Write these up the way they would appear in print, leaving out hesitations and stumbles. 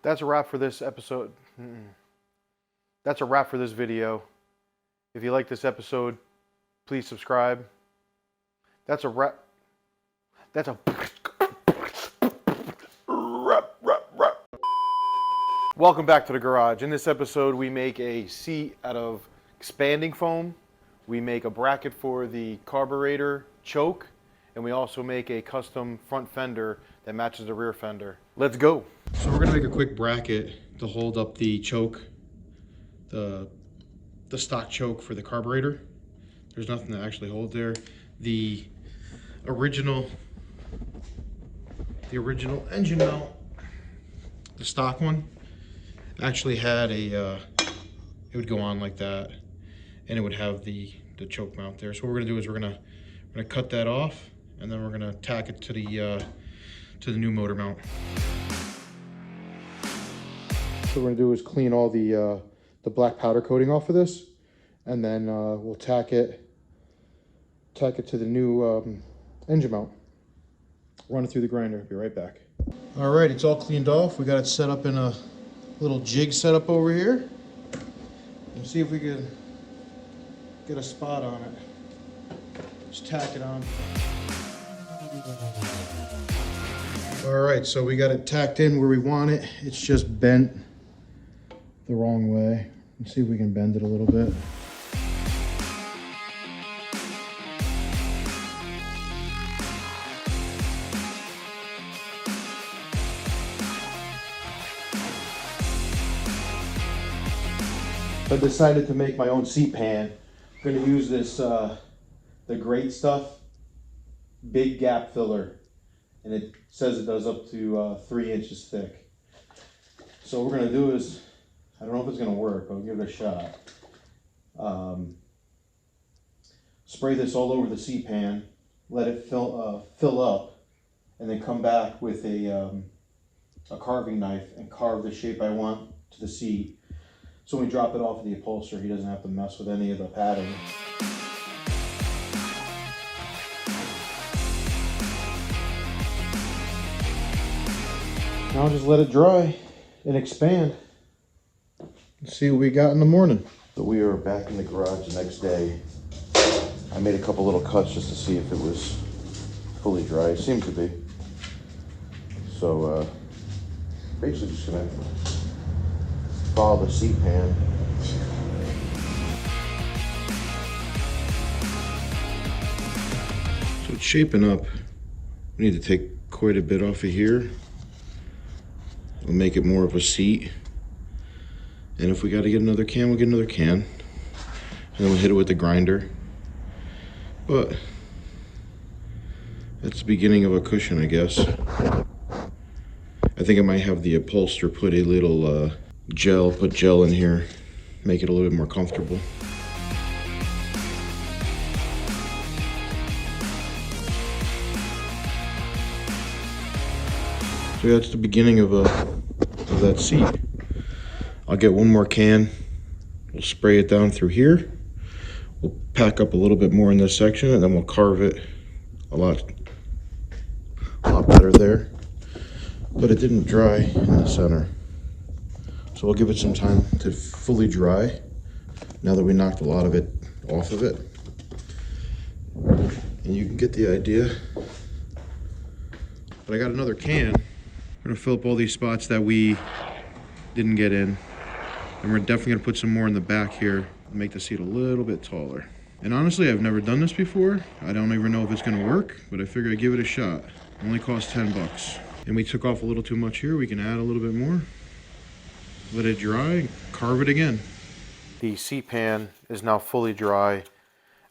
That's a wrap for this episode. That's a wrap for this video. If you like this episode, please subscribe. That's a wrap. That's a wrap. Welcome back to the garage. In this episode, we make a seat out of expanding foam. We make a bracket for the carburetor choke, and we also make a custom front fender that matches the rear fender. Let's go. So we're gonna make a quick bracket to hold up the choke, the stock choke for the carburetor. There's nothing to actually hold there. The original engine mount, the stock one, actually had a it would go on like that, and it would have the choke mount there. So what we're gonna do is we're gonna cut that off, and then we're gonna tack it to the new motor mount. So what we're gonna do is clean all the black powder coating off of this, and then we'll tack it to the new engine mount. Run it through the grinder. Be right back. All right, it's all cleaned off. We got it set up in a little jig setup over here. Let's see if we can get a spot on it. Just tack it on. All right, so we got it tacked in where we want it. It's just bent the wrong way. Let's see if we can bend it a little bit. I decided to make my own seat pan. I'm going to use this, the Great Stuff Big Gap Filler. And it says it does up to 3 inches thick. So what we're going to do is, I don't know if it's going to work, but I'll give it a shot. Spray this all over the seat pan, let it fill up, and then come back with a carving knife and carve the shape I want to the seat. So when we drop it off of the upholsterer, he doesn't have to mess with any of the padding. Now just let it dry and expand. Let's see what we got in the morning. So we are back in the garage the next day. I made a couple little cuts just to see if it was fully dry. It seems to be. So basically just gonna follow the seat pan. So it's shaping up. We need to take quite a bit off of here. We'll make it more of a seat. And if we got to get another can, we'll get another can. And then we'll hit it with the grinder. But that's the beginning of a cushion, I guess. I think I might have the upholsterer put a little put gel in here, make it a little bit more comfortable. So that's the beginning of that seat. I'll get one more can. We'll spray it down through here. We'll pack up a little bit more in this section, and then we'll carve it a lot better there. But it didn't dry in the center. So we'll give it some time to fully dry now that we knocked a lot of it off of it. And you can get the idea. But I got another can. I'm gonna fill up all these spots that we didn't get in. And we're definitely gonna put some more in the back here and make the seat a little bit taller. And honestly, I've never done this before. I don't even know if it's gonna work, but I figured I'd give it a shot. It only cost 10 bucks. And we took off a little too much here. We can add a little bit more. Let it dry, carve it again. The seat pan is now fully dry.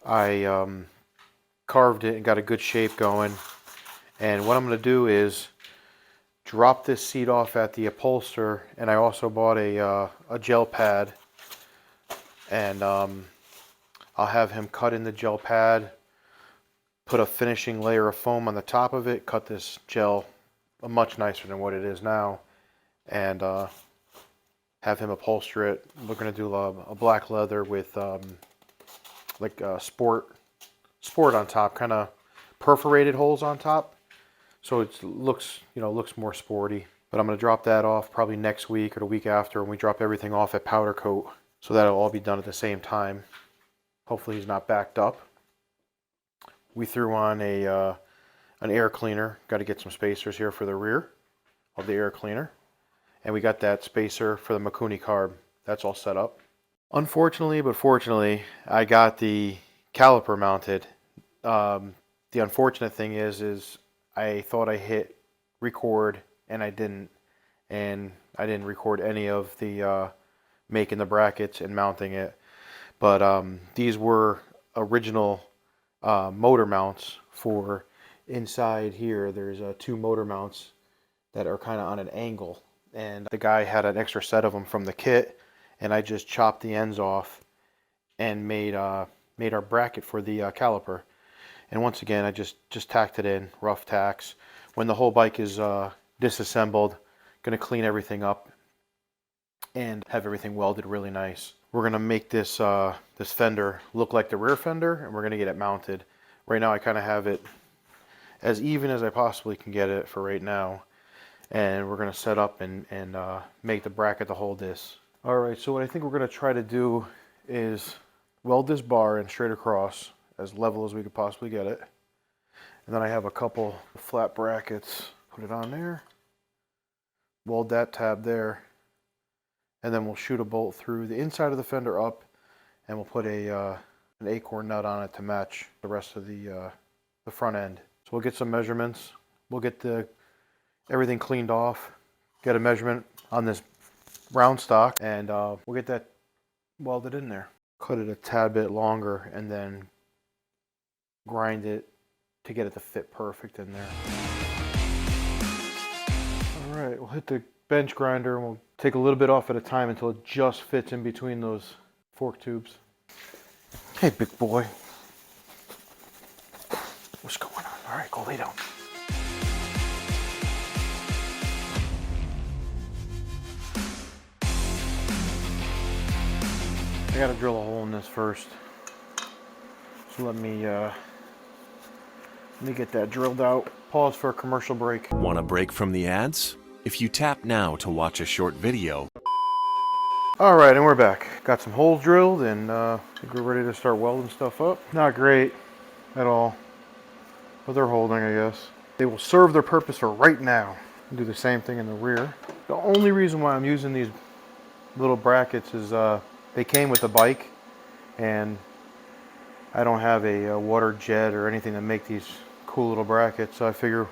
I carved it and got a good shape going. And what I'm gonna do is drop this seat off at the upholsterer, and I also bought a gel pad, and I'll have him cut in the gel pad, put a finishing layer of foam on the top of it, cut this gel much nicer than what it is now, and have him upholster it. We're going to do a black leather with like sport on top, kind of perforated holes on top. So it looks, looks more sporty. But I'm going to drop that off probably next week or the week after when we drop everything off at powder coat. So that'll all be done at the same time. Hopefully he's not backed up. We threw on an air cleaner. Got to get some spacers here for the rear of the air cleaner. And we got that spacer for the Mikuni carb. That's all set up. Unfortunately, but fortunately, I got the caliper mounted. The unfortunate thing is I thought I hit record and I didn't. And I didn't record any of the making the brackets and mounting it. But these were original motor mounts for inside here. There's 2 motor mounts that are kind of on an angle. And the guy had an extra set of them from the kit. And I just chopped the ends off and made our bracket for the caliper. And once again, I just tacked it in, rough tacks. When the whole bike is disassembled, going to clean everything up and have everything welded really nice. We're going to make this this fender look like the rear fender, and we're going to get it mounted. Right now I kind of have it as even as I possibly can get it for right now. And we're going to set up and make the bracket to hold this. Alright, so what I think we're going to try to do is weld this bar in straight across as level as we could possibly get it. And then I have a couple flat brackets. Put it on there. Weld that tab there. And then we'll shoot a bolt through the inside of the fender up, and we'll put an acorn nut on it to match the rest of the front end. So we'll get some measurements. We'll get everything cleaned off. Get a measurement on this round stock, and we'll get that welded in there. Cut it a tad bit longer and then grind it to get it to fit perfect in there. Alright, we'll hit the bench grinder and we'll take a little bit off at a time until it just fits in between those fork tubes. Hey, big boy. What's going on? Alright, go lay down. I gotta drill a hole in this first. So let me get that drilled out. Pause for a commercial break. Want a break from the ads? If you tap now to watch a short video. Alright, and we're back. Got some holes drilled, and I think we're ready to start welding stuff up. Not great at all, but they're holding, I guess. They will serve their purpose for right now. Do the same thing in the rear. The only reason why I'm using these little brackets is they came with the bike, and I don't have a water jet or anything to make these cool little brackets, so I figure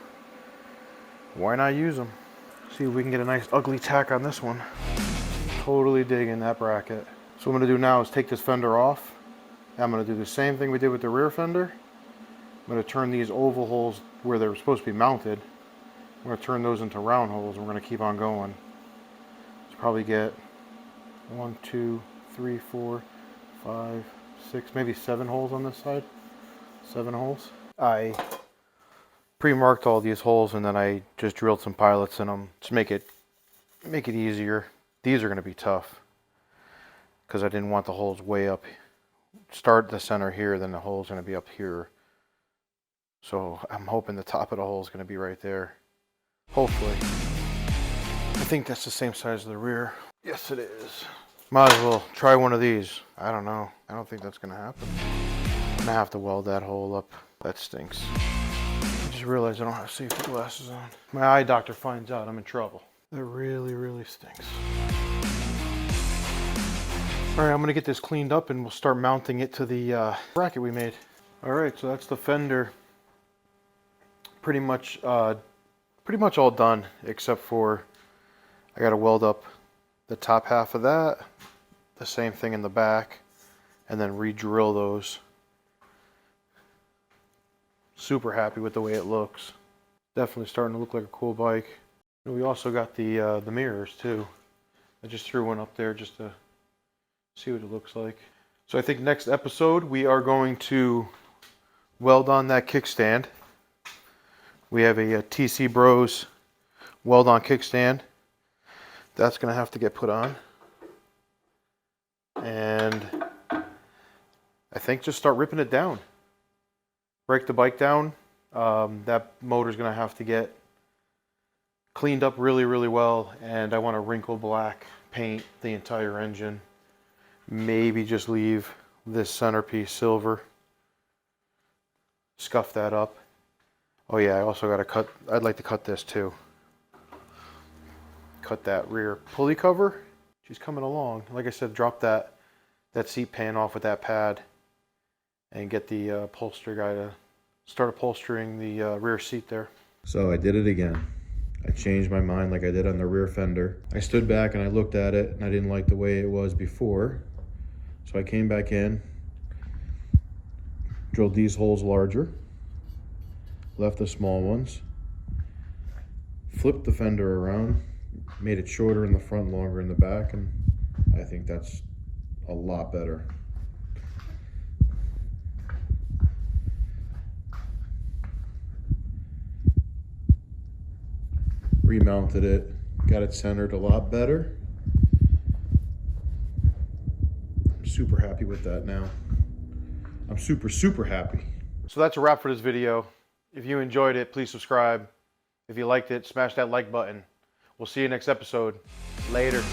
why not use them? See if we can get a nice ugly tack on this one. Totally digging that bracket. So what I'm going to do now is take this fender off. I'm going to do the same thing we did with the rear fender. I'm going to turn these oval holes where they're supposed to be mounted. I'm going to turn those into round holes, and we're going to keep on going. Let's probably get 1, 2, 3, 4, 5, 6, maybe 7 holes on this side. 7 holes. I pre-marked all these holes, and then I just drilled some pilots in them to make it easier. These are going to be tough because I didn't want the holes way up. Start the center here, then the hole's going to be up here. So I'm hoping the top of the hole is going to be right there. Hopefully. I think that's the same size as the rear. Yes, it is. Might as well try one of these. I don't know. I don't think that's going to happen. I'm going to have to weld that hole up. That stinks. I just realized I don't have safety glasses on. My eye doctor finds out, I'm in trouble. That really, really stinks. Alright, I'm going to get this cleaned up and we'll start mounting it to the bracket we made. Alright, so that's the fender. Pretty much all done, except for I got to weld up the top half of that, the same thing in the back, and then re-drill those. Super happy with the way it looks. Definitely starting to look like a cool bike. And we also got the mirrors too. I just threw one up there just to see what it looks like. So I think next episode we are going to weld on that kickstand. We have a TC Bros weld on kickstand. That's going to have to get put on. And I think just start ripping it down. Break the bike down. That motor's going to have to get cleaned up really, really well, and I want to wrinkle black paint the entire engine. Maybe just leave this centerpiece silver. Scuff that up. Oh yeah, I also got to cut, I'd like to cut this too. Cut that rear pulley cover. She's coming along. Like I said, drop that seat pan off with that pad and get the upholsterer guy to start upholstering the rear seat there. So I did it again. I changed my mind like I did on the rear fender. I stood back and I looked at it and I didn't like the way it was before. So I came back in, drilled these holes larger, left the small ones, flipped the fender around, made it shorter in the front, longer in the back, and I think that's a lot better. Remounted it, got it centered a lot better. I'm super happy with that now. I'm super, super happy. So that's a wrap for this video. If you enjoyed it, please subscribe. If you liked it, smash that like button. We'll see you next episode. Later.